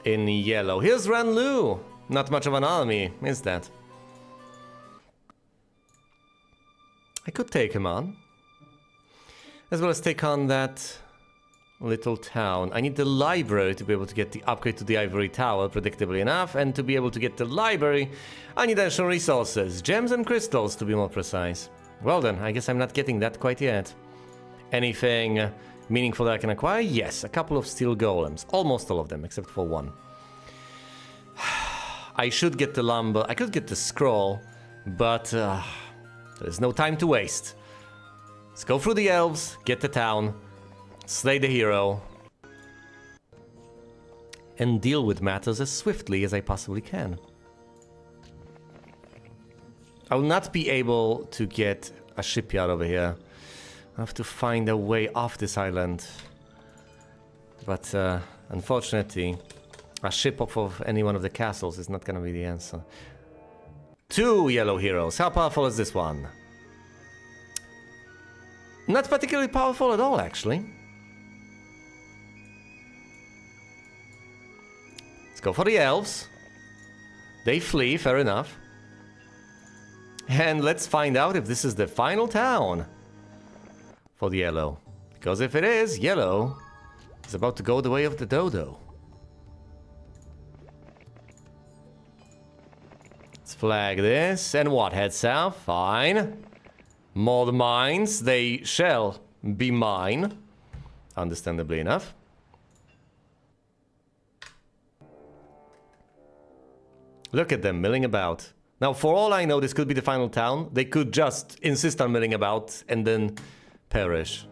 Speaker 1: In yellow. Here's Ranlu. Not much of an army, is that? I could take him on. As well as take on that little town. I need the library to be able to get the upgrade to the ivory tower, predictably enough, and to be able to get the library, I need additional resources, gems and crystals to be more precise. Well then, I guess I'm not getting that quite yet. Anything meaningful that I can acquire? Yes, a couple of steel golems, almost all of them, except for one. I should get the lumber, I could get the scroll, but there's no time to waste. Let's go through the elves, get the town, slay the hero, and deal with matters as swiftly as I possibly can. I will not be able to get a shipyard over here. I have to find a way off this island. But unfortunately, a ship off of any one of the castles is not going to be the answer. 2 yellow heroes. How powerful is this one? Not particularly powerful at all, actually. Let's go for the elves. They flee, fair enough. And let's find out if this is the final town for the yellow. Because if it is, yellow is about to go the way of the dodo. Let's flag this. And what? Head south? Fine. More mines, they shall be mine. Understandably enough. Look at them milling about. Now, for all I know, this could be the final town. They could just insist on milling about and then perish.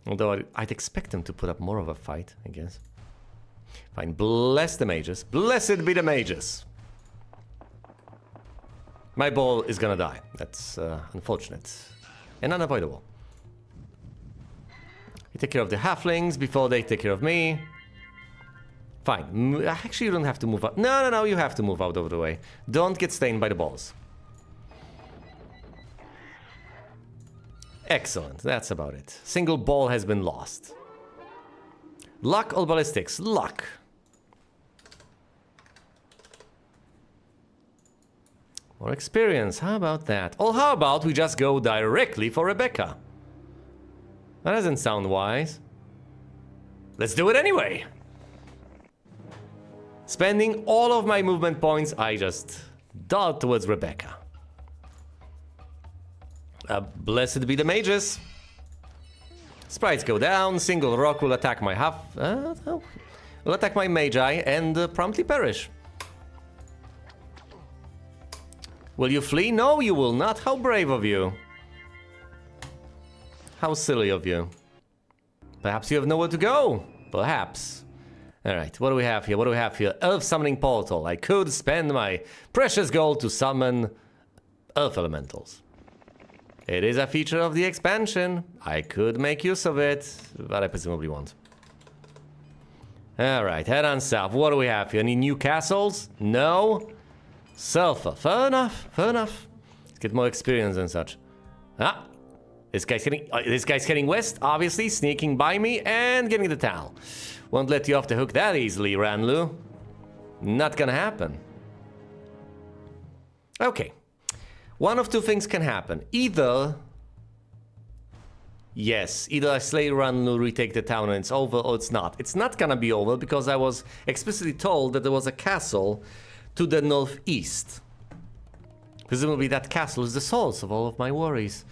Speaker 1: Although I'd expect them to put up more of a fight, I guess. Fine, bless the mages. Blessed be the mages. My ball is gonna die. That's unfortunate and unavoidable. You take care of the halflings before they take care of me. Fine. Actually, you don't have to move out. No, you have to move out of the way. Don't get stained by the balls. Excellent. That's about it. Single ball has been lost. Luck or ballistics? Luck. More experience. How about that? Or how about we just go directly for Rebecca? That doesn't sound wise. Let's do it anyway. Spending all of my movement points, I just dart towards Rebecca. Blessed be the mages. Sprites go down. Single rock will attack my will attack my magi and promptly perish. Will you flee? No, you will not. How brave of you. How silly of you. Perhaps you have nowhere to go. Perhaps. Alright, what do we have here? What do we have here? Earth Summoning Portal. I could spend my precious gold to summon Earth Elementals. It is a feature of the expansion. I could make use of it, but I presumably won't. Alright, head on south. What do we have here? Any new castles? No? Sulfur. Fair enough, fair enough. Let's get more experience and such. Ah! This guy's heading west, obviously, sneaking by me and getting the town. Won't let you off the hook that easily, Ranlu. Not gonna happen. Okay. One of two things can happen. Either... Yes, either I slay Ranlu, retake the town, and it's over, or it's not. It's not gonna be over because I was explicitly told that there was a castle to the northeast. Presumably that castle is the source of all of my worries.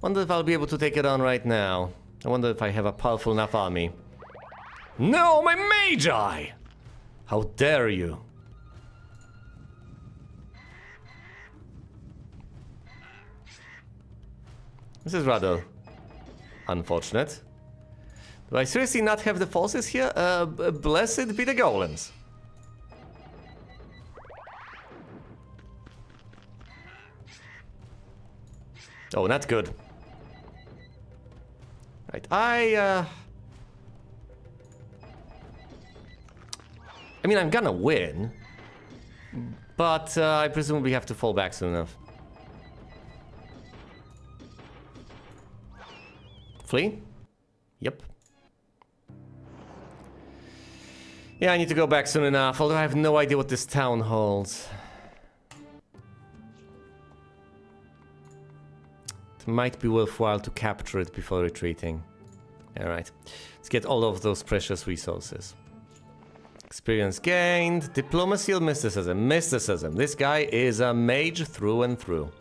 Speaker 1: Wonder if I'll be able to take it on right now. I wonder if I have a powerful enough army. No, my magi! How dare you? This is rather unfortunate. Do I seriously not have the forces here? Blessed be the golems. Oh, not good. Right, I mean, I'm gonna win, but I presumably have to fall back soon enough. Flee? Yep. Yeah, I need to go back soon enough, although I have no idea what this town holds. It might be worthwhile to capture it before retreating. Alright, let's get all of those precious resources. Experience gained, diplomacy or mysticism? Mysticism. This guy is a mage through and through.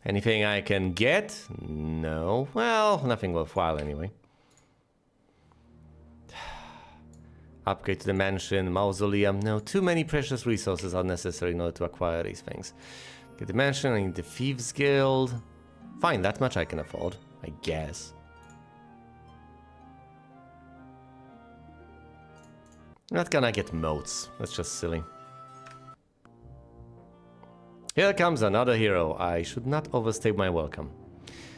Speaker 1: Anything I can get? No. Well, nothing worthwhile anyway. Upgrade to the mansion, mausoleum. No, too many precious resources are necessary in order to acquire these things. Get the mansion, I need the Thieves Guild. Fine, that much I can afford, I guess. I'm not gonna get moats, that's just silly. Here comes another hero. I should not overstay my welcome.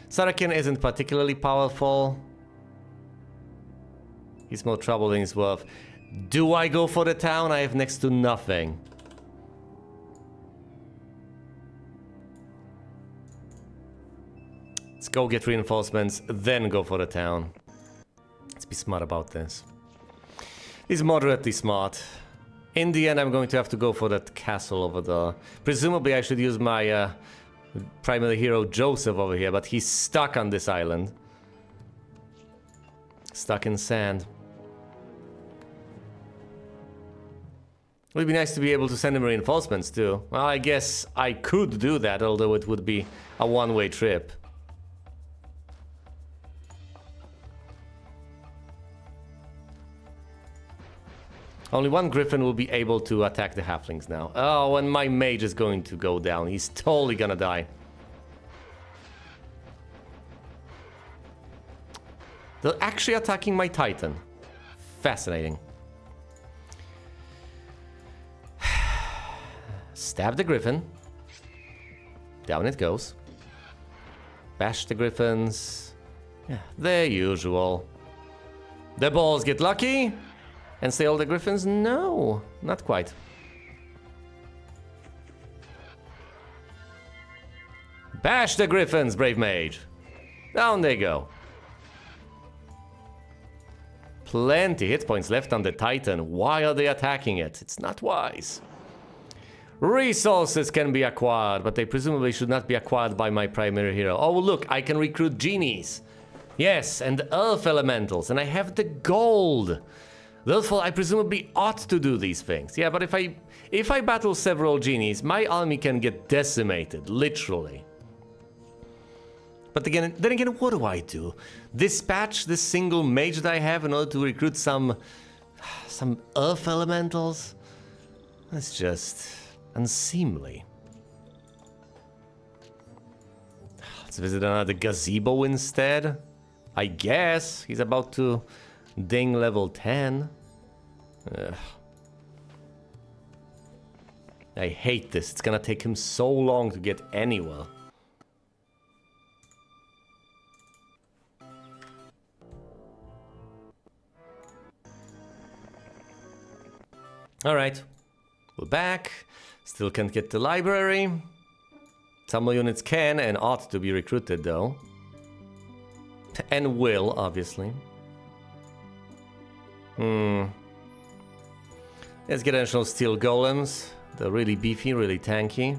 Speaker 1: Sarakin isn't particularly powerful. He's more trouble than he's worth. Do I go for the town? I have next to nothing. Let's go get reinforcements, then go for the town. Let's be smart about this. He's moderately smart. In the end, I'm going to have to go for that castle over there. Presumably, I should use my primary hero, Joseph, over here, but he's stuck on this island. Stuck in sand. Would be nice to be able to send him reinforcements too. Well, I guess I could do that, although it would be a one-way trip. Only one griffin will be able to attack the halflings now. Oh, and my mage is going to go down. He's totally gonna die. They're actually attacking my titan. Fascinating. Stab the griffin. Down it goes. Bash the griffins. Yeah, the usual. The balls get lucky. And slay all the griffins? No, not quite. Bash the griffins, brave mage. Down they go. Plenty hit points left on the titan. Why are they attacking it? It's not wise. Resources can be acquired, but they presumably should not be acquired by my primary hero. Oh, look, I can recruit genies. Yes, and earth elementals, and I have the gold. Therefore, I presumably ought to do these things. Yeah, but if I battle several genies, my army can get decimated, literally. But then again, what do I do? Dispatch this single mage that I have in order to recruit some earth elementals? That's just unseemly. Let's visit another gazebo instead. I guess he's about to ding level 10. Ugh. I hate this. It's gonna take him so long to get anywhere. Alright. We're back. Still can't get the library. Some more units can and ought to be recruited though. And will, obviously. Let's get additional steel golems. They're really beefy, really tanky.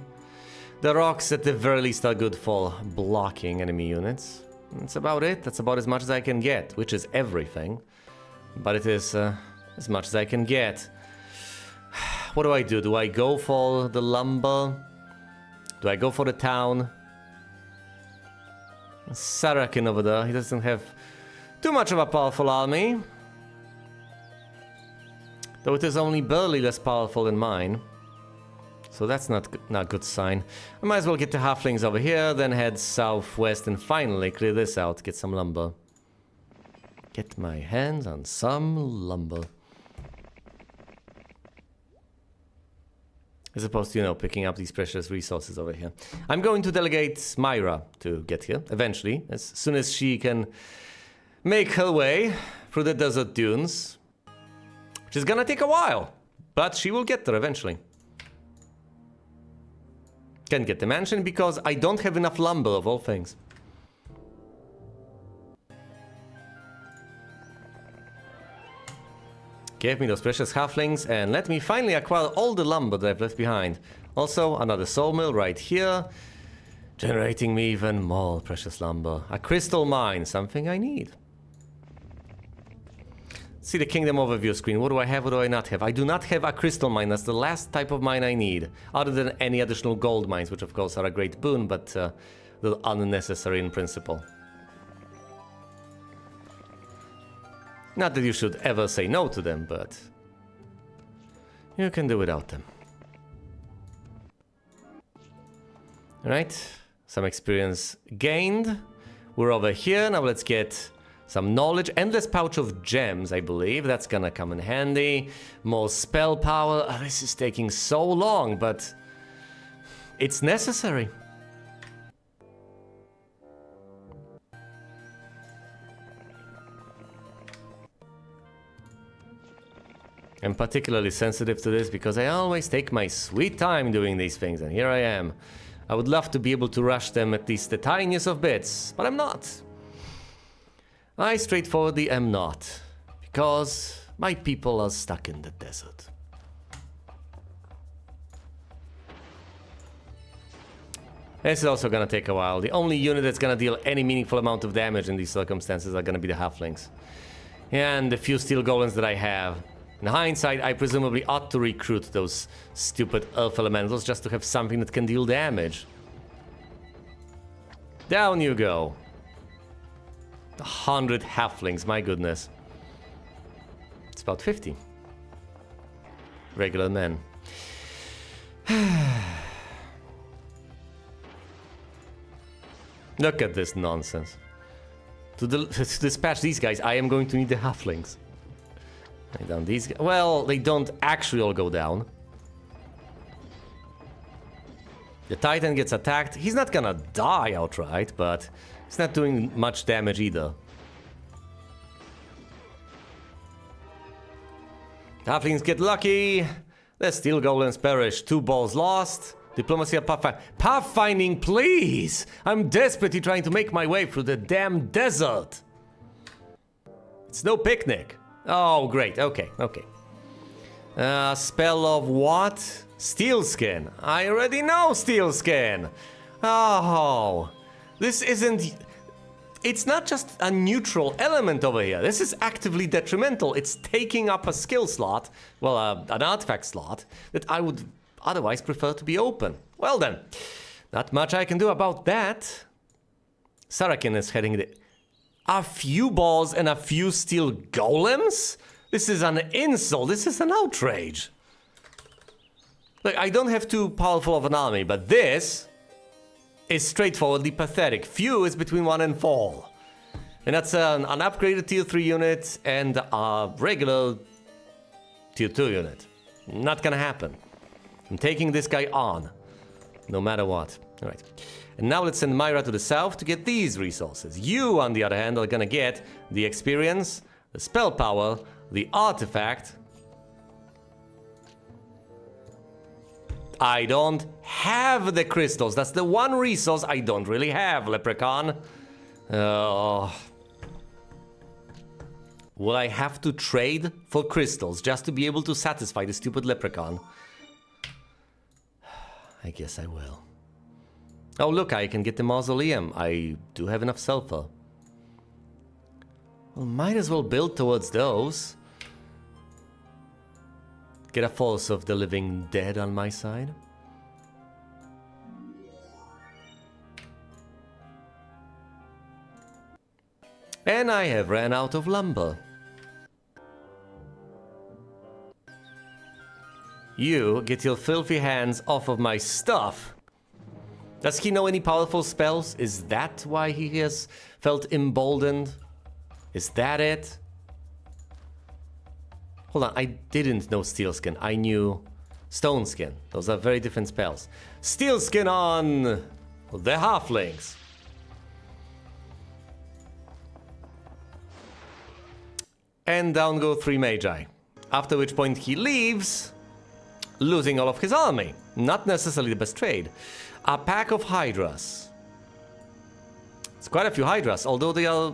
Speaker 1: The rocks at the very least are good for blocking enemy units. That's about it. That's about as much as I can get, which is everything. But it is as much as I can get. What do I do? Do I go for the lumber? Do I go for the town? Sarakin over there, he doesn't have too much of a powerful army. Though it is only barely less powerful than mine. So that's not a good sign. I might as well get the halflings over here, then head southwest and finally clear this out, get some lumber. Get my hands on some lumber. As opposed to, you know, picking up these precious resources over here. I'm going to delegate Myra to get here, eventually, as soon as she can make her way through the desert dunes. Which is gonna take a while, but she will get there eventually. Can't get the mansion because I don't have enough lumber, of all things. Give me those precious halflings and let me finally acquire all the lumber that I've left behind. Also, another sawmill right here, generating me even more precious lumber. A crystal mine, something I need. See the kingdom overview screen. What do I have, what do I not have? I do not have a crystal mine. That's the last type of mine I need. Other than any additional gold mines, which of course are a great boon, but they're unnecessary in principle. Not that you should ever say no to them, but you can do without them. Alright, some experience gained. We're over here. Now let's get some knowledge. Endless pouch of gems, I believe. That's gonna come in handy. More spell power. Oh, this is taking so long, but it's necessary. I'm particularly sensitive to this because I always take my sweet time doing these things, and here I am. I would love to be able to rush them at least the tiniest of bits, but I'm not. I straightforwardly am not, because my people are stuck in the desert. This is also gonna take a while. The only unit that's gonna deal any meaningful amount of damage in these circumstances are gonna be the halflings. And the few steel golems that I have. In hindsight, I presumably ought to recruit those stupid Earth Elementals just to have something that can deal damage. Down you go. 100 halflings, my goodness. It's about 50. Regular men. Look at this nonsense. To dispatch these guys, I am going to need the halflings. Lay down these guys. Well, they don't actually all go down. The Titan gets attacked. He's not gonna die outright, but he's not doing much damage either. Halflings get lucky. The steel golems perish. 2 balls lost. Diplomacy of pathfinding, please! I'm desperately trying to make my way through the damn desert. It's no picnic. Oh, great. Okay, okay. Spell of what? Steel skin. I already know steel skin. Oh, this isn't... It's not just a neutral element over here. This is actively detrimental. It's taking up a skill slot, well, an artifact slot, that I would otherwise prefer to be open. Well then, not much I can do about that. Sarakin is heading the... A few balls and a few steel golems? This is an insult. This is an outrage. Look, I don't have too powerful of an army, but this is straightforwardly pathetic. Few is between 1 and 4. And that's an upgraded tier 3 unit and a regular tier 2 unit. Not gonna happen. I'm taking this guy on, no matter what. Alright. And now let's send Myra to the south to get these resources. You, on the other hand, are gonna get the experience, the spell power, the artifact. I don't have the crystals. That's the one resource I don't really have, Leprechaun. Will I have to trade for crystals just to be able to satisfy the stupid Leprechaun? I guess I will. Oh, look, I can get the mausoleum. I do have enough sulfur. Well, might as well build towards those. Get a force of the living dead on my side. And I have ran out of lumber. You get your filthy hands off of my stuff. Does he know any powerful spells? Is that why he has felt emboldened? Is that it? Hold on, I didn't know Steel Skin. I knew Stone Skin. Those are very different spells. Steel Skin on the halflings. And down go 3 Magi. After which point he leaves, losing all of his army. Not necessarily the best trade. A pack of Hydras. It's quite a few Hydras, although they are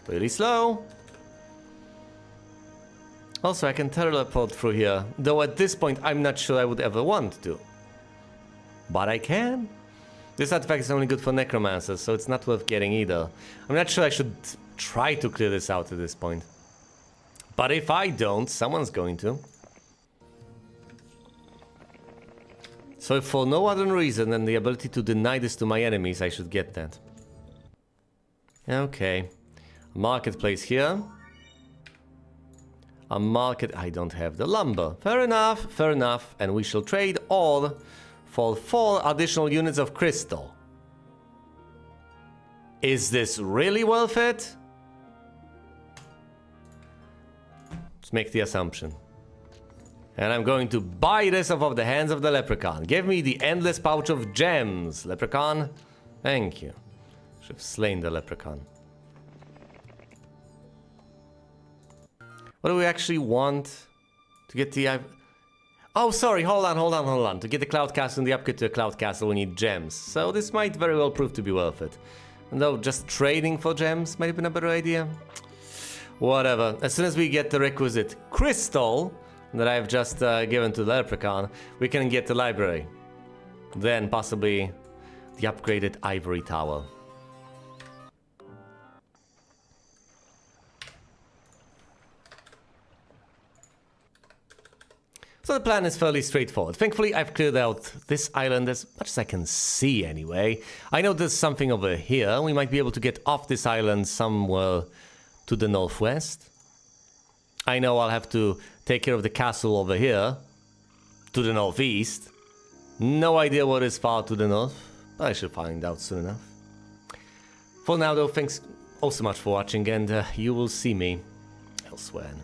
Speaker 1: really slow. Also, I can teleport through here, though at this point I'm not sure I would ever want to. But I can. This artifact is only good for necromancers, so it's not worth getting either. I'm not sure I should try to clear this out at this point. But if I don't, someone's going to. So if for no other reason than the ability to deny this to my enemies, I should get that. Okay. Marketplace here. A market... I don't have the lumber. Fair enough, fair enough. And we shall trade all for 4 additional units of crystal. Is this really worth it? Let's make the assumption. And I'm going to buy this off of the hands of the Leprechaun. Give me the endless pouch of gems, Leprechaun. Thank you. Should have slain the Leprechaun. What do we actually want to get the... Oh, sorry, hold on. To get the Cloud Castle and the upgrade to a Cloud Castle, we need gems. So this might very well prove to be worth it. And though just trading for gems might have been a better idea. Whatever. As soon as we get the requisite crystal that I've just given to the Leprechaun, we can get the library. Then possibly the upgraded Ivory Tower. So the plan is fairly straightforward. Thankfully, I've cleared out this island as much as I can see anyway. I know there's something over here. We might be able to get off this island somewhere to the northwest. I know I'll have to take care of the castle over here to the northeast. No idea what is far to the north, but I should find out soon enough. For now though, thanks all so much for watching, and you will see me elsewhere.